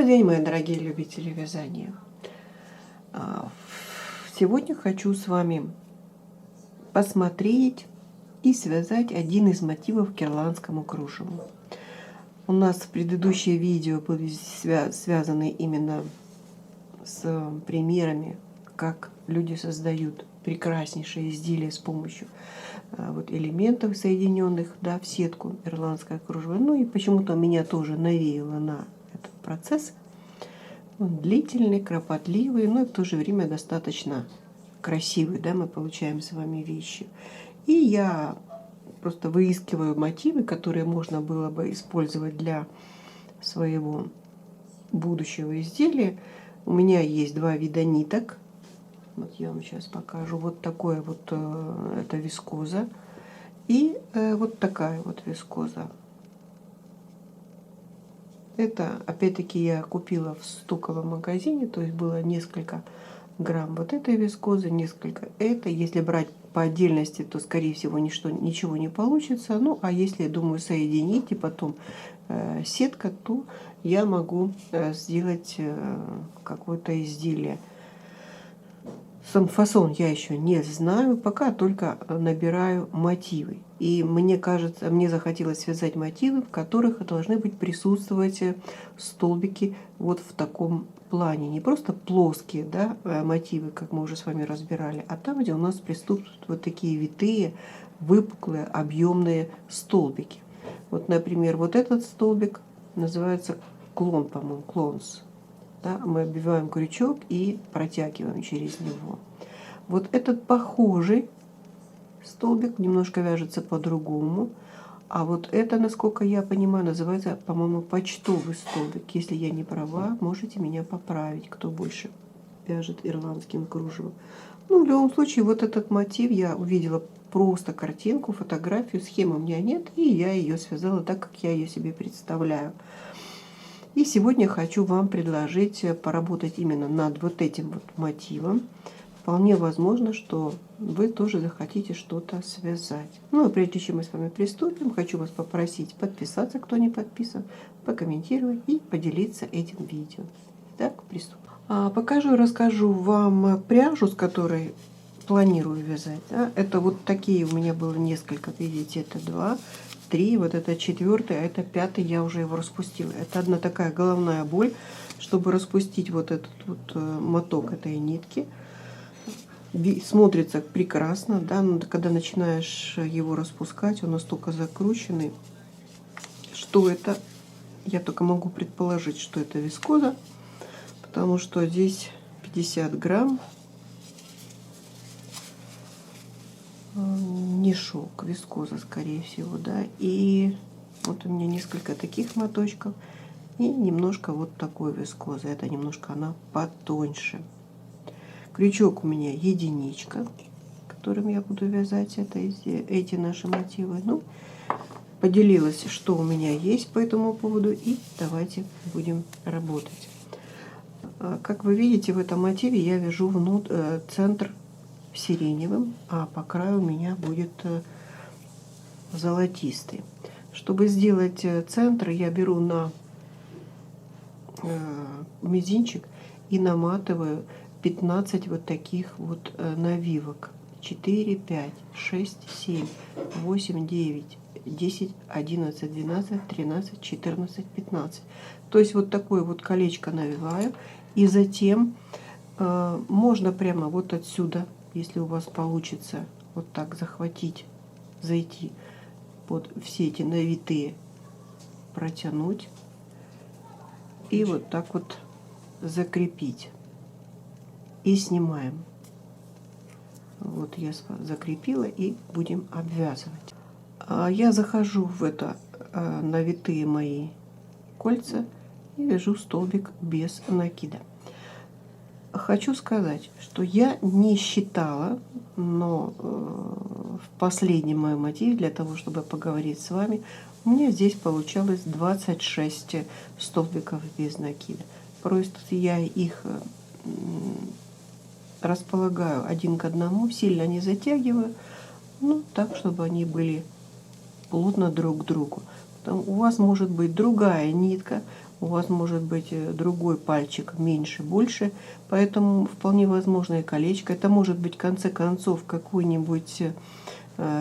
Добрый день, мои дорогие любители вязания. Сегодня хочу с вами посмотреть и связать один из мотивов к ирландскому кружеву. У нас предыдущие видео были связаны именно с примерами, как люди создают прекраснейшие изделия с помощью элементов, соединенных в сетку ирландское кружево. Ну и почему-то меня тоже навеяло на этот процесс. Он длительный, кропотливый, но и в то же время достаточно красивый, мы получаем с вами вещи. И я просто выискиваю мотивы, которые можно было бы использовать для своего будущего изделия. У меня есть два вида ниток. Вот я вам сейчас покажу. Вот такое это вискоза. И вот такая вот вискоза. Это, опять-таки, я купила в стоковом магазине, то есть было несколько грамм вот этой вискозы, несколько этой. Если брать по отдельности, то, скорее всего, ничего не получится. Ну, а если, думаю, соединить и потом сетка, то я могу сделать какое-то изделие. Сам фасон я еще не знаю, пока только набираю мотивы. И мне кажется, мне захотелось связать мотивы, в которых должны присутствовать столбики вот в таком плане. Не просто плоские мотивы, как мы уже с вами разбирали, а там, где у нас присутствуют вот такие витые, выпуклые, объемные столбики. Вот, например, вот этот столбик называется клон, по-моему, клонс. Мы обвиваем крючок и протягиваем через него. Вот этот похожий столбик немножко вяжется по-другому. А вот это, насколько я понимаю, называется, по-моему, почтовый столбик. Если я не права, можете меня поправить, кто больше вяжет ирландским кружевом. Ну, в любом случае, вот этот мотив я увидела просто картинку, фотографию, схемы у меня нет, и я ее связала так, как я ее себе представляю. И сегодня хочу вам предложить поработать именно над вот этим вот мотивом. Вполне возможно, что вы тоже захотите что-то связать. Ну, а прежде чем мы с вами приступим, хочу вас попросить подписаться, кто не подписан, покомментировать и поделиться этим видео. Итак, приступим. Покажу и расскажу вам пряжу, с которой планирую вязать. Это вот такие у меня было несколько, видите, это 2, 3, вот это 4, а это 5, я уже его распустила. Это одна такая головная боль, чтобы распустить вот этот вот моток этой нитки. Смотрится прекрасно, но когда начинаешь его распускать, он настолько закрученный, что это, я только могу предположить, что это вискоза, потому что здесь 50 грамм. Не шелк, вискоза, скорее всего, И вот у меня несколько таких моточков и немножко вот такой вискозы. Это немножко она потоньше. Крючок у меня единичка, которым я буду вязать эти наши мотивы. Ну, поделилась, что у меня есть по этому поводу, и давайте будем работать. Как вы видите, в этом мотиве я вяжу центр сиреневым, а по краю у меня будет золотистый. Чтобы сделать центр, я беру на мизинчик и наматываю 15 вот таких вот навивок. 4, 5, 6, 7, 8, 9, 10, 11, 12, 13, 14, 15. То есть вот такое вот колечко навиваю. И затем можно прямо вот отсюда, если у вас получится вот так захватить, зайти под все эти навитые, протянуть и вот так вот закрепить. И снимаем. Вот я закрепила и будем обвязывать. Я захожу в это навитые мои кольца и вяжу столбик без накида. Хочу сказать, что я не считала, но в последнем моем мотиве, для того, чтобы поговорить с вами, у меня здесь получалось 26 столбиков без накида. Просто я их располагаю один к одному, сильно не затягиваю, так, чтобы они были плотно друг к другу. У вас может быть другая нитка, у вас может быть другой пальчик меньше, больше, поэтому вполне возможно и колечко. Это может быть в конце концов какой-нибудь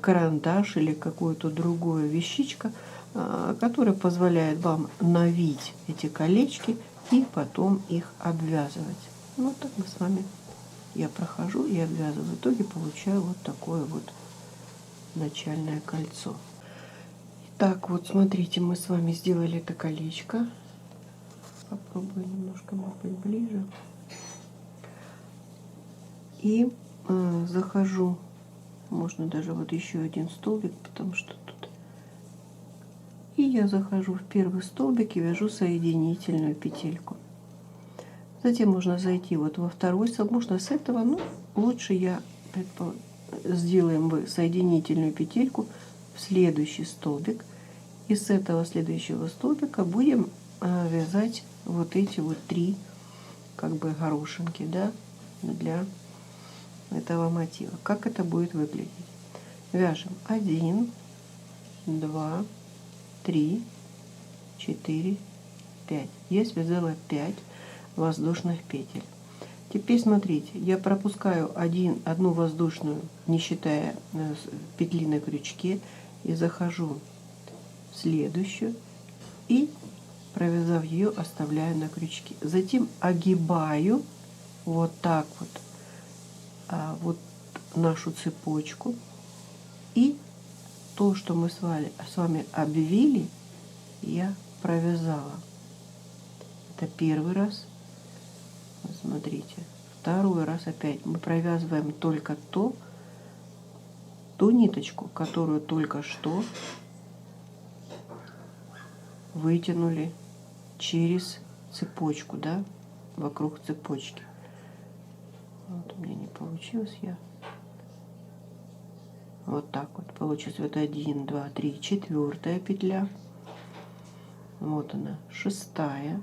карандаш или какую-то другую вещичка, которая позволяет вам навить эти колечки и потом их обвязывать. Вот так мы с вами, я прохожу и обвязываю. В итоге получаю вот такое вот начальное кольцо. Так, вот смотрите, мы с вами сделали это колечко. Попробую немножко, может быть, ближе. И захожу, можно даже вот еще один столбик, потому что тут. И я захожу в первый столбик и вяжу соединительную петельку. Затем можно зайти вот во второй, можно с этого, но лучше сделаем соединительную петельку в следующий столбик. И с этого следующего столбика будем вязать вот эти вот 3 как бы горошинки, да, для этого мотива. Как это будет выглядеть? Вяжем 1, 2, 3, 4, 5. Я связала 5 воздушных петель. Теперь смотрите, я пропускаю одну воздушную, не считая петли на крючке, и захожу в следующую и, провязав ее, оставляю на крючке. Затем огибаю вот так вот нашу цепочку, и то, что мы с вами обвили, я провязала. Это первый раз. Смотрите, второй раз опять мы провязываем только ту ниточку, которую только что вытянули через цепочку, да, вокруг цепочки. Вот у меня не получилось, я вот так вот получилось. Вот 1, 2, 3, 4 петля. Вот она, 6-я,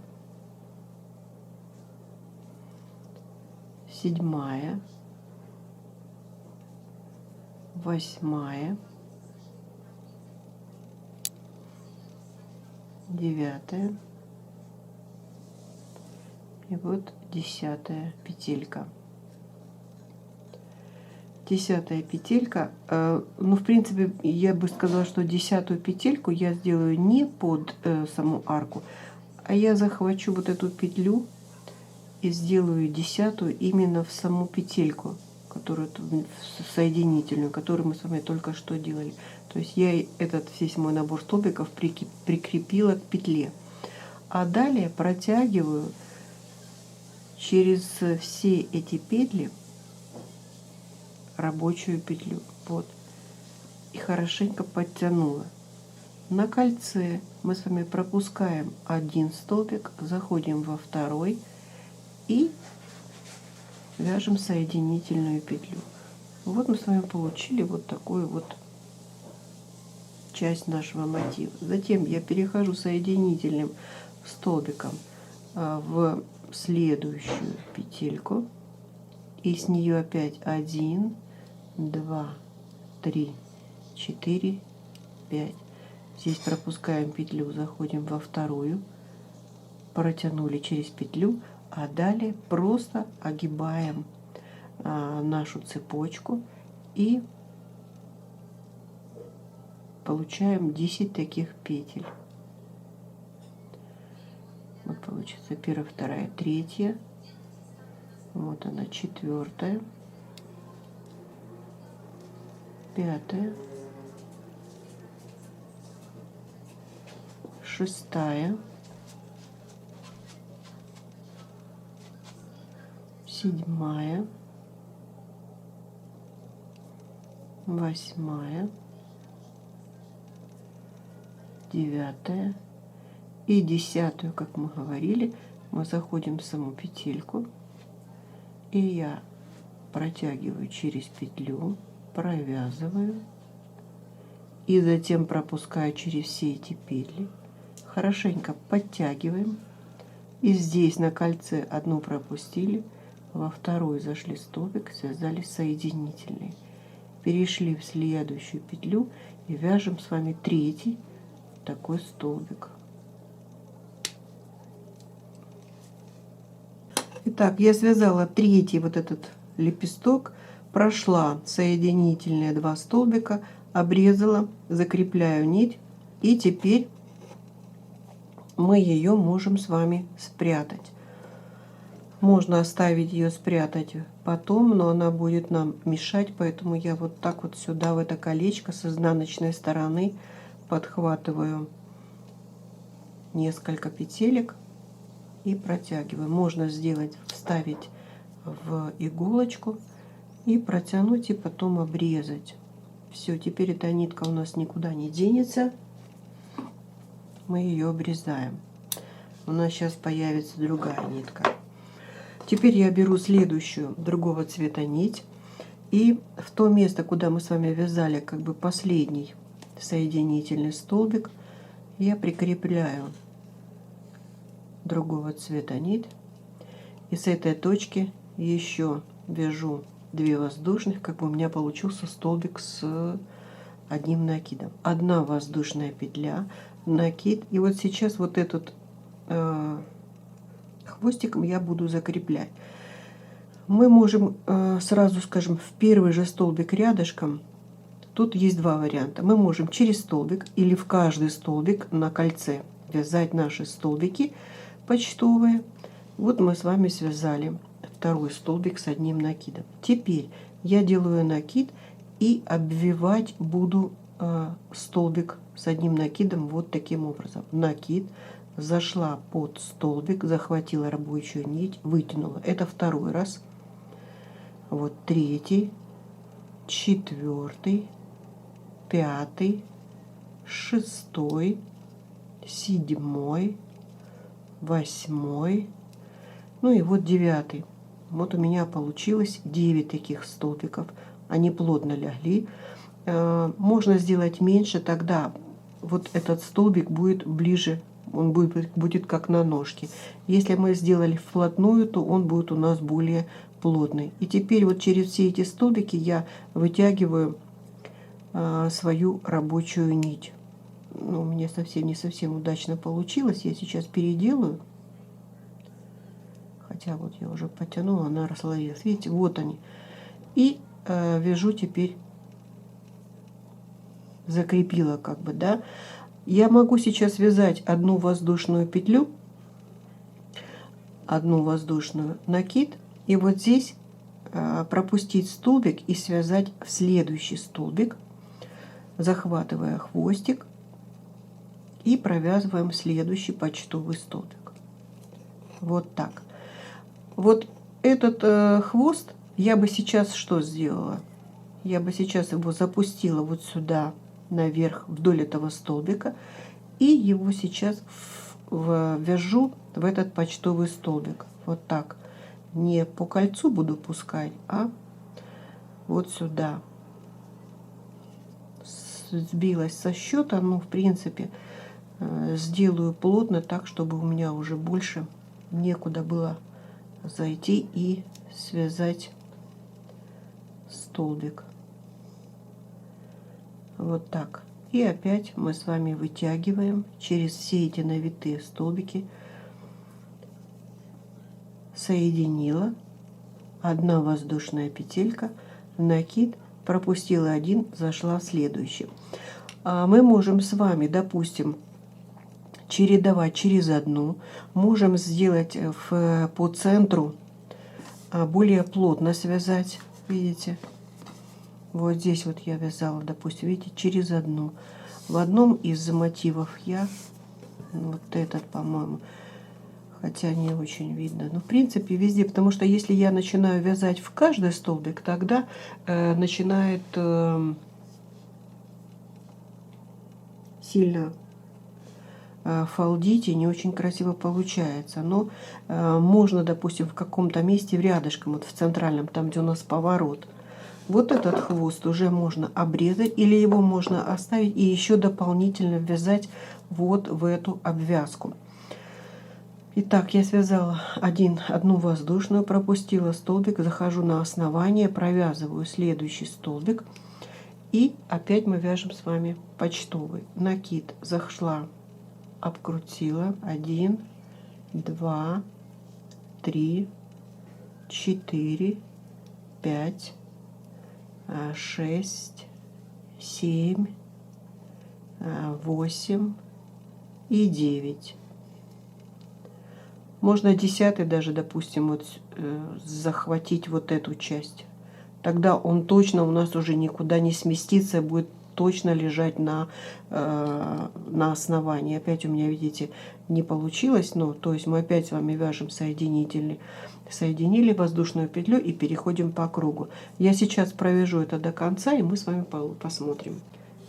7-я, 8-я, 9-я и вот 10-я петелька. 10-я петелька, ну, в принципе, я бы сказала, что 10-ю петельку я сделаю не под саму арку, а я захвачу вот эту петлю и сделаю 10-ю именно в саму петельку, которую соединительную, которую мы с вами только что делали. То есть я весь мой набор столбиков прикрепила к петле. А далее протягиваю через все эти петли рабочую петлю. Вот. И хорошенько подтянула. На кольце мы с вами пропускаем один столбик, заходим во второй и вяжем соединительную петлю. Вот мы с вами получили вот такую вот часть нашего мотива. Затем я перехожу соединительным столбиком в следующую петельку, и с нее опять 1, 2, 3, 4, 5. Здесь пропускаем петлю, заходим во вторую, протянули через петлю, а далее просто огибаем нашу цепочку и получаем 10 таких петель. Вот получится 1, 2, 3. Вот она, 4, 5, 6, 7, 8, 9 и 10, как мы говорили, мы заходим в саму петельку, и я протягиваю через петлю, провязываю и затем пропускаю через все эти петли, хорошенько подтягиваем, и здесь на кольце одну пропустили, во вторую зашли столбик, связали соединительные, перешли в следующую петлю и вяжем с вами 3 такой столбик. Итак, я связала третий вот этот лепесток, прошла соединительные 2 столбика, обрезала, закрепляю нить, и теперь мы ее можем с вами спрятать. Можно оставить ее спрятать потом, но она будет нам мешать, поэтому я вот так вот сюда в это колечко с изнаночной стороны подхватываю несколько петелек и протягиваю. Можно сделать, вставить в иголочку и протянуть, и потом обрезать. Все, теперь эта нитка у нас никуда не денется. Мы ее обрезаем. У нас сейчас появится другая нитка. Теперь я беру следующую другого цвета нить, и в то место, куда мы с вами вязали как бы последний соединительный столбик, я прикрепляю другого цвета нить, и с этой точки еще вяжу 2 воздушных, как бы у меня получился столбик с одним накидом. 1 воздушная петля, накид, и вот сейчас вот этот хвостиком я буду закреплять. Мы можем сразу, скажем, в первый же столбик рядышком. Тут есть 2 варианта. Мы можем через столбик или в каждый столбик на кольце вязать наши столбики почтовые. Вот мы с вами связали 2 столбик с одним накидом. Теперь я делаю накид и обвивать буду столбик с одним накидом вот таким образом. Накид, зашла под столбик, захватила рабочую нить, вытянула. Это 2-й раз. Вот 3-й, 4-й, 5-й, 6-й, 7-й, 8-й, ну и вот 9-й. Вот у меня получилось 9 таких столбиков. Они плотно легли. Можно сделать меньше, тогда вот этот столбик будет ближе, он будет как на ножке. Если мы сделали вплотную, то он будет у нас более плотный. И теперь вот через все эти столбики я вытягиваю свою рабочую нить. Ну, у меня не совсем удачно получилось. Я сейчас переделаю. Хотя вот я уже потянула, она расслоилась. Видите, вот они. И вяжу теперь, закрепила как бы, да. Я могу сейчас вязать 1 воздушную петлю, 1 воздушную накид, и вот здесь пропустить столбик и связать в следующий столбик, захватывая хвостик, и провязываем следующий почтовый столбик. Вот так. Вот этот хвост я бы сейчас что сделала? Я бы сейчас его запустила вот сюда наверх вдоль этого столбика, и его сейчас вяжу в этот почтовый столбик. Вот так. Не по кольцу буду пускать, а вот сюда. Сбилась со счета, но в принципе сделаю плотно так, чтобы у меня уже больше некуда было зайти и связать столбик. Вот так. И опять мы с вами вытягиваем через все эти навитые столбики. Соединила, 1 воздушная петелька, накид, пропустила 1, зашла в следующий. Мы можем с вами, допустим, чередовать через 1, можем сделать по центру, более плотно связать, видите. Вот здесь вот я вязала, допустим, видите, через 1. В одном из мотивов я, вот этот, по-моему, хотя не очень видно, но в принципе везде, потому что если я начинаю вязать в каждый столбик, тогда начинает сильно фалдить и не очень красиво получается. Но можно, допустим, в каком-то месте рядышком, вот в центральном, там где у нас поворот, вот этот хвост уже можно обрезать, или его можно оставить и еще дополнительно ввязать вот в эту обвязку. Итак, я связала 1 воздушную, пропустила столбик, захожу на основание, провязываю следующий столбик И опять мы вяжем с вами почтовый. Накид зашла, обкрутила. 1, 2, 3, 4, 5, 6, 7, 8 и 9. Можно 10 даже, допустим, вот захватить вот эту часть. Тогда он точно у нас уже никуда не сместится, будет точно лежать на основании. Опять у меня, видите, не получилось, но то есть мы опять с вами вяжем соединительный. Соединили воздушную петлю и переходим по кругу. Я сейчас провяжу это до конца, и мы с вами посмотрим.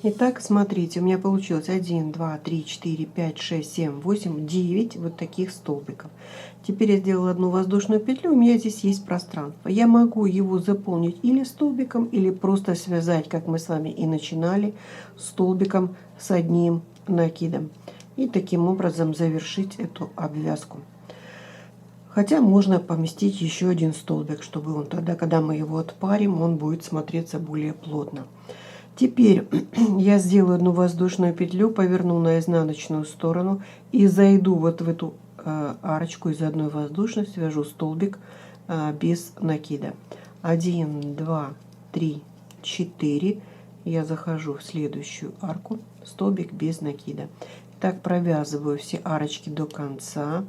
Итак, смотрите, у меня получилось 1, 2, 3, 4, 5, 6, 7, 8, 9 вот таких столбиков. Теперь я сделала одну воздушную петлю, у меня здесь есть пространство. Я могу его заполнить или столбиком, или просто связать, как мы с вами и начинали, столбиком с одним накидом. И таким образом завершить эту обвязку. Хотя можно поместить еще один столбик, чтобы он тогда, когда мы его отпарим, он будет смотреться более плотно. Теперь я сделаю одну воздушную петлю, поверну на изнаночную сторону и зайду вот в эту арочку из одной воздушной, свяжу столбик без накида. 1, 2, 3, 4. Я захожу в следующую арку, столбик без накида. Так провязываю все арочки до конца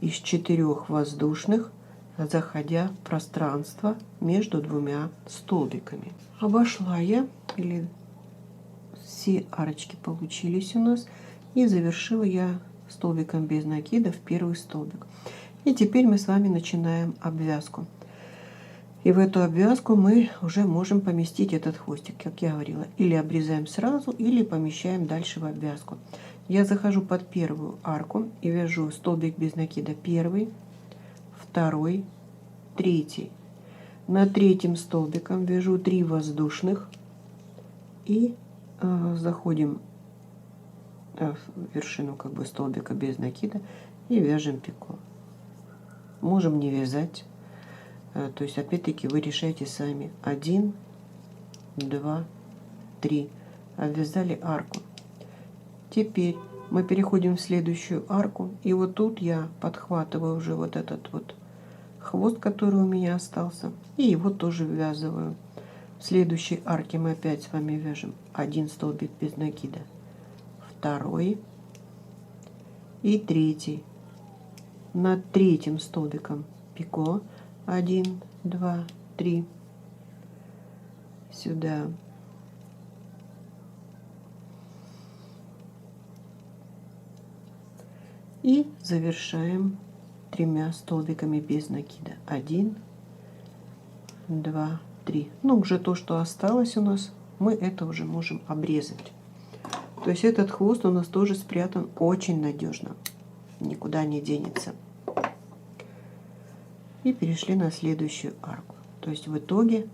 из 4 воздушных, заходя в пространство между двумя столбиками. Обошла я, или все арочки получились у нас, и завершила я столбиком без накида в первый столбик. И теперь мы с вами начинаем обвязку. И в эту обвязку мы уже можем поместить этот хвостик, как я говорила. Или обрезаем сразу, или помещаем дальше в обвязку. Я захожу под первую арку и вяжу столбик без накида первый, второй, третий. На третьем столбиком вяжу 3 воздушных и заходим в вершину как бы столбика без накида и вяжем пико. Можем не вязать, то есть опять-таки вы решаете сами. 1, 2, 3. Обвязали арку. Теперь мы переходим в следующую арку, и вот тут я подхватываю уже вот этот вот хвост, который у меня остался, и его тоже ввязываю. В следующей арке мы опять с вами вяжем 1 столбик без накида, второй и третий. Над третьим столбиком пико. 1, 2, 3. Сюда. И завершаем 3 столбиками без накида. 1, 2, 3. Ну, уже то, что осталось у нас, мы это уже можем обрезать. То есть этот хвост у нас тоже спрятан очень надежно. Никуда не денется. И перешли на следующую арку. То есть в итоге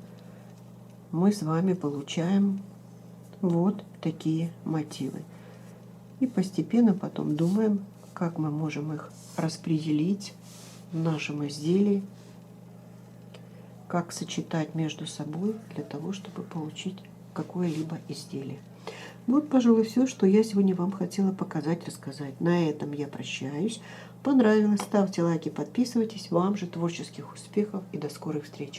мы с вами получаем вот такие мотивы. И постепенно потом думаем, как мы можем их распределить в нашем изделии, как сочетать между собой для того, чтобы получить какое-либо изделие. Вот, пожалуй, все, что я сегодня вам хотела показать, рассказать. На этом я прощаюсь. Понравилось? Ставьте лайки, подписывайтесь. Вам же творческих успехов и до скорых встреч!